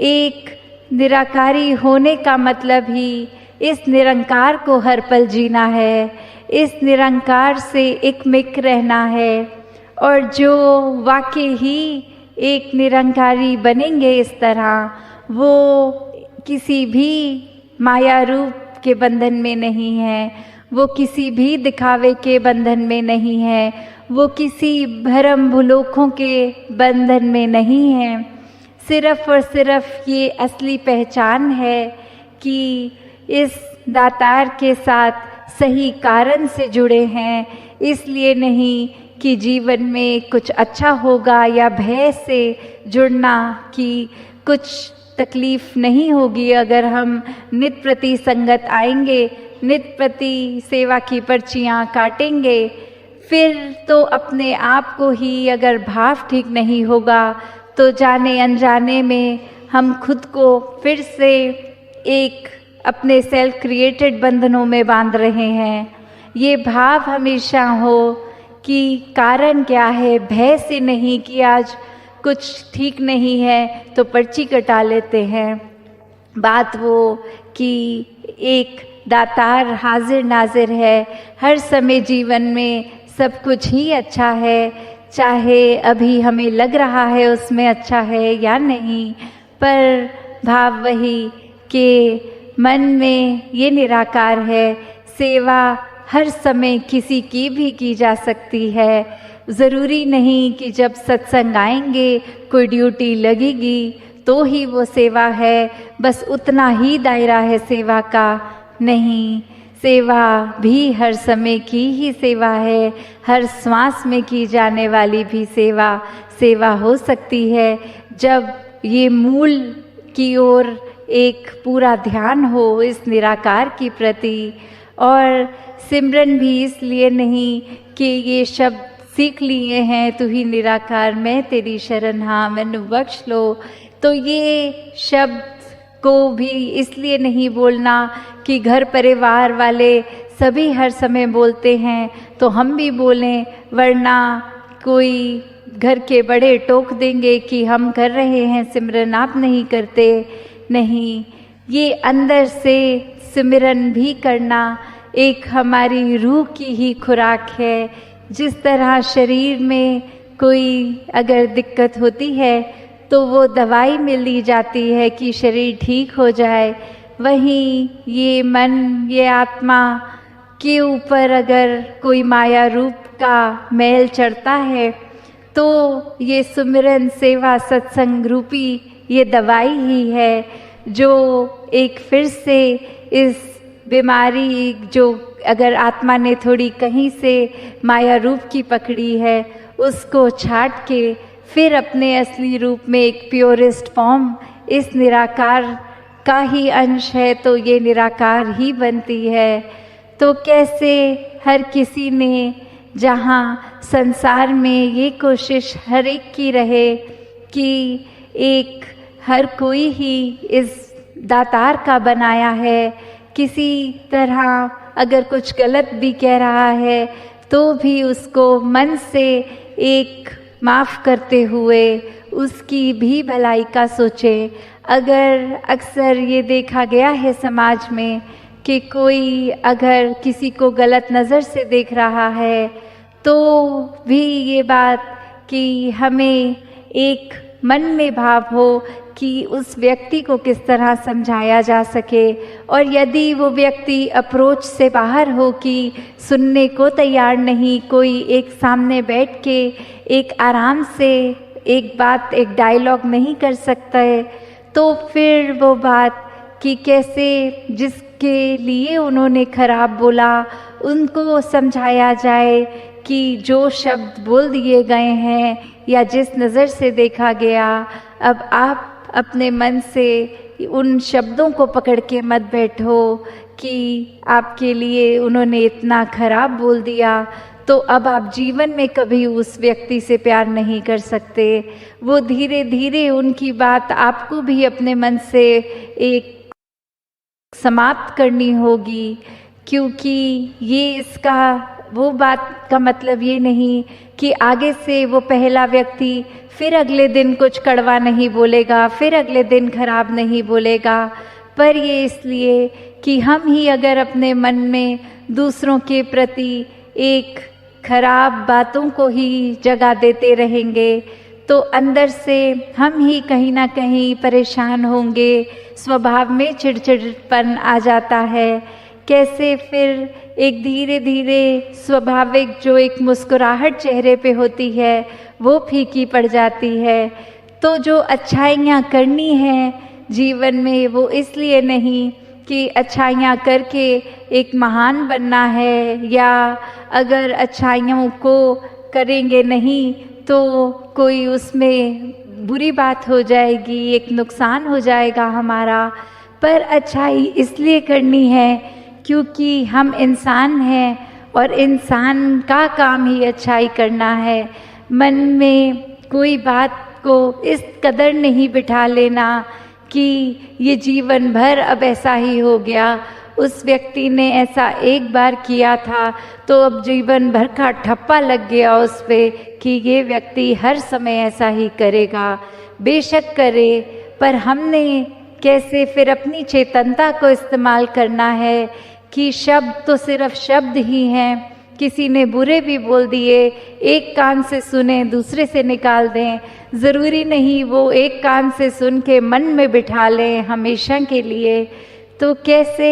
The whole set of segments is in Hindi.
एक निराकारी होने का मतलब ही इस निरंकार को हर पल जीना है, इस निरंकार से एकमिक रहना है। और जो वाकई ही एक निरंकारी बनेंगे इस तरह, वो किसी भी माया रूप के बंधन में नहीं है, वो किसी भी दिखावे के बंधन में नहीं है, वो किसी भरम भुलोकों के बंधन में नहीं है। सिर्फ और सिर्फ ये असली पहचान है कि इस दातार के साथ सही कारण से जुड़े हैं, इसलिए नहीं कि जीवन में कुछ अच्छा होगा या भय से जुड़ना कि कुछ तकलीफ नहीं होगी अगर हम नित प्रति संगत आएंगे, नित प्रति सेवा की पर्चियाँ काटेंगे। फिर तो अपने आप को ही अगर भाव ठीक नहीं होगा तो जाने अनजाने में हम खुद को फिर से एक अपने सेल्फ क्रिएटेड बंधनों में बांध रहे हैं। ये भाव हमेशा हो कि कारण क्या है, भय से नहीं कि आज कुछ ठीक नहीं है तो पर्ची कटा लेते हैं। बात वो कि एक दातार हाजिर नाजिर है, हर समय जीवन में सब कुछ ही अच्छा है, चाहे अभी हमें लग रहा है उसमें अच्छा है या नहीं, पर भाव वही कि मन में ये निराकार है। सेवा हर समय किसी की भी की जा सकती है, ज़रूरी नहीं कि जब सत्संग आएंगे कोई ड्यूटी लगेगी तो ही वो सेवा है, बस उतना ही दायरा है सेवा का। नहीं, सेवा भी हर समय की ही सेवा है, हर श्वास में की जाने वाली भी सेवा हो सकती है जब ये मूल की ओर एक पूरा ध्यान हो इस निराकार की प्रति। और सिमरन भी इसलिए नहीं कि ये शब्द सीख लिए हैं, तू ही निराकार मैं तेरी शरण हाँ मैनू बख्श लो, तो ये शब्द को भी इसलिए नहीं बोलना कि घर परिवार वाले सभी हर समय बोलते हैं तो हम भी बोलें, वरना कोई घर के बड़े टोक देंगे कि हम कर रहे हैं सिमरन आप नहीं करते। नहीं, ये अंदर से सिमरन भी करना एक हमारी रूह की ही खुराक है। जिस तरह शरीर में कोई अगर दिक्कत होती है तो वो दवाई मिल दी जाती है कि शरीर ठीक हो जाए, वहीं ये मन ये आत्मा के ऊपर अगर कोई माया रूप का मैल चढ़ता है तो ये सुमिरन सेवा सत्संग रूपी ये दवाई ही है जो एक फिर से इस बीमारी जो अगर आत्मा ने थोड़ी कहीं से माया रूप की पकड़ी है उसको छाट के फिर अपने असली रूप में एक प्योरेस्ट फॉर्म इस निराकार का ही अंश है तो ये निराकार ही बनती है। तो कैसे हर किसी ने जहाँ संसार में ये कोशिश हर एक की रहे कि एक हर कोई ही इस दातार का बनाया है, किसी तरह अगर कुछ गलत भी कह रहा है तो भी उसको मन से एक माफ़ करते हुए उसकी भी भलाई का सोचे। अगर अक्सर ये देखा गया है समाज में कि कोई अगर किसी को गलत नज़र से देख रहा है तो भी ये बात कि हमें एक मन में भाव हो कि उस व्यक्ति को किस तरह समझाया जा सके, और यदि वो व्यक्ति अप्रोच से बाहर हो कि सुनने को तैयार नहीं, कोई एक सामने बैठ के एक आराम से एक बात एक डायलॉग नहीं कर सकता है, तो फिर वो बात कि कैसे जिसके लिए उन्होंने खराब बोला उनको समझाया जाए कि जो शब्द बोल दिए गए हैं या जिस नज़र से देखा गया, अब आप अपने मन से उन शब्दों को पकड़ के मत बैठो कि आपके लिए उन्होंने इतना खराब बोल दिया तो अब आप जीवन में कभी उस व्यक्ति से प्यार नहीं कर सकते। वो धीरे धीरे उनकी बात आपको भी अपने मन से एक समाप्त करनी होगी, क्योंकि ये इसका वो बात का मतलब ये नहीं कि आगे से वो पहला व्यक्ति फिर अगले दिन कुछ कड़वा नहीं बोलेगा, फिर अगले दिन खराब नहीं बोलेगा, पर ये इसलिए कि हम ही अगर अपने मन में दूसरों के प्रति एक खराब बातों को ही जगह देते रहेंगे तो अंदर से हम ही कहीं ना कहीं परेशान होंगे, स्वभाव में चिड़चिड़पन आ जाता है। कैसे फिर एक धीरे धीरे स्वाभाविक जो एक मुस्कुराहट चेहरे पे होती है वो फीकी पड़ जाती है। तो जो अच्छाइयाँ करनी है जीवन में वो इसलिए नहीं कि अच्छाइयाँ करके एक महान बनना है, या अगर अच्छाइयों को करेंगे नहीं तो कोई उसमें बुरी बात हो जाएगी, एक नुकसान हो जाएगा हमारा। पर अच्छाई इसलिए करनी है क्योंकि हम इंसान हैं और इंसान का काम ही अच्छाई करना है। मन में कोई बात को इस कदर नहीं बिठा लेना कि ये जीवन भर अब ऐसा ही हो गया, उस व्यक्ति ने ऐसा एक बार किया था तो अब जीवन भर का ठप्पा लग गया उस पे कि ये व्यक्ति हर समय ऐसा ही करेगा। बेशक करे, पर हमने कैसे फिर अपनी चेतनता को इस्तेमाल करना है कि शब्द तो सिर्फ शब्द ही हैं। किसी ने बुरे भी बोल दिए, एक कान से सुने दूसरे से निकाल दें, ज़रूरी नहीं वो एक कान से सुन के मन में बिठा लें हमेशा के लिए। तो कैसे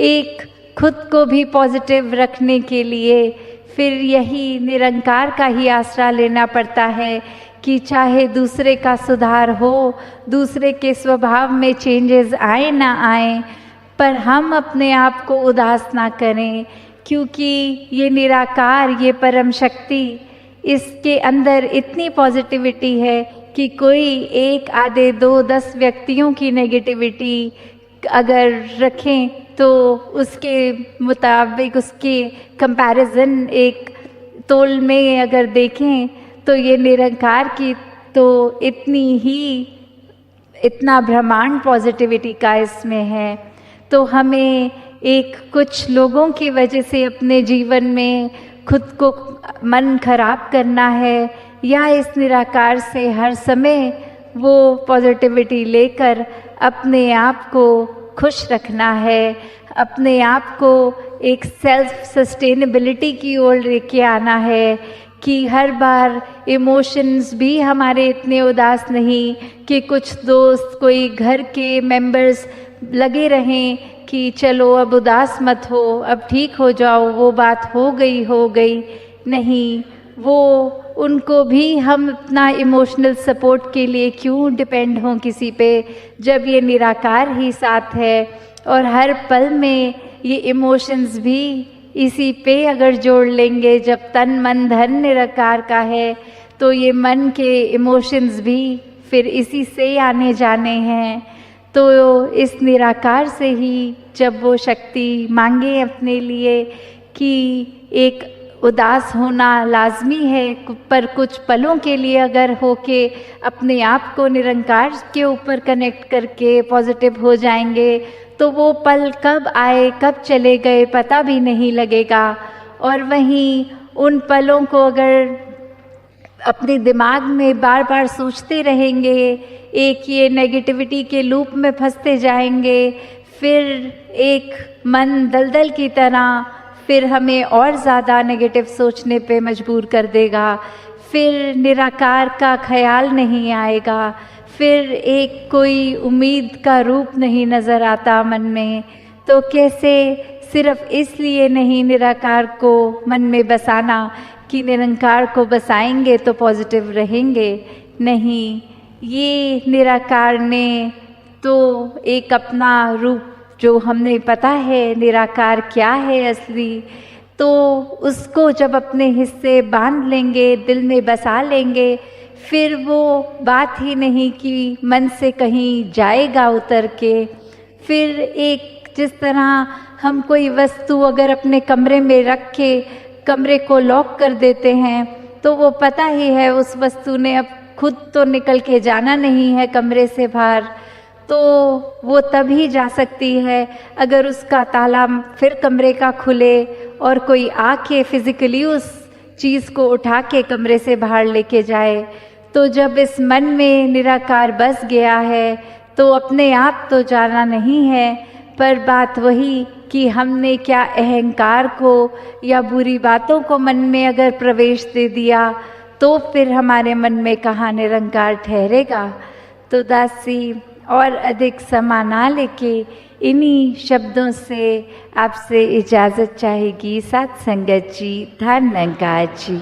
एक खुद को भी पॉजिटिव रखने के लिए फिर यही निरंकार का ही आसरा लेना पड़ता है कि चाहे दूसरे का सुधार हो, दूसरे के स्वभाव में चेंजेस आए ना आए, पर हम अपने आप को उदास ना करें, क्योंकि ये निराकार, ये परम शक्ति, इसके अंदर इतनी पॉजिटिविटी है कि कोई एक आधे 2-10 व्यक्तियों की नेगेटिविटी अगर रखें तो उसके मुताबिक उसके कंपैरिजन एक तोल में अगर देखें तो ये निरंकार की तो इतना ब्रह्मांड पॉजिटिविटी का इसमें है। तो हमें एक कुछ लोगों की वजह से अपने जीवन में खुद को मन खराब करना है या इस निराकार से हर समय वो पॉजिटिविटी लेकर अपने आप को खुश रखना है, अपने आप को एक सेल्फ सस्टेनेबिलिटी की ओर लेके आना है कि हर बार इमोशंस भी हमारे इतने उदास नहीं कि कुछ दोस्त, कोई घर के मेंबर्स लगे रहें कि चलो अब उदास मत हो, अब ठीक हो जाओ, वो बात हो गई नहीं, वो उनको भी हम अपना इमोशनल सपोर्ट के लिए क्यों डिपेंड हों किसी पे, जब ये निराकार ही साथ है। और हर पल में ये इमोशंस भी इसी पे अगर जोड़ लेंगे, जब तन मन धन निराकार का है तो ये मन के इमोशंस भी फिर इसी से आने जाने हैं। तो इस निराकार से ही जब वो शक्ति मांगे अपने लिए कि एक उदास होना लाजमी है, पर कुछ पलों के लिए अगर होके अपने आप को निरंकार के ऊपर कनेक्ट करके पॉजिटिव हो जाएंगे तो वो पल कब आए कब चले गए पता भी नहीं लगेगा। और वहीं उन पलों को अगर अपने दिमाग में बार बार सोचते रहेंगे, एक ये नेगेटिविटी के लूप में फंसते जाएंगे, फिर एक मन दलदल की तरह फिर हमें और ज़्यादा नेगेटिव सोचने पे मजबूर कर देगा। फिर निराकार का ख्याल नहीं आएगा, फिर एक कोई उम्मीद का रूप नहीं नज़र आता मन में। तो कैसे सिर्फ इसलिए नहीं निराकार को मन में बसाना कि निरंकार को बसाएंगे तो पॉजिटिव रहेंगे, नहीं, ये निराकार ने तो एक अपना रूप जो हमने पता है निराकार क्या है असली, तो उसको जब अपने हिस्से बांध लेंगे, दिल में बसा लेंगे, फिर वो बात ही नहीं कि मन से कहीं जाएगा उतर के। फिर एक जिस तरह हम कोई वस्तु अगर अपने कमरे में रख के कमरे को लॉक कर देते हैं तो वो पता ही है उस वस्तु ने अब खुद तो निकल के जाना नहीं है कमरे से बाहर, तो वो तभी जा सकती है अगर उसका ताला फिर कमरे का खुले और कोई आके फिजिकली उस चीज़ को उठा के कमरे से बाहर लेके जाए, तो जब इस मन में निराकार बस गया है तो अपने आप तो जाना नहीं है, पर बात वही कि हमने क्या अहंकार को या बुरी बातों को मन में अगर प्रवेश दे दिया तो फिर हमारे मन में कहाँ निरंकार ठहरेगा। तो दासी और अधिक समा ना लेके इन्हीं शब्दों से आपसे इजाज़त चाहेगी साथ संगत जी। धन्यवाद जी।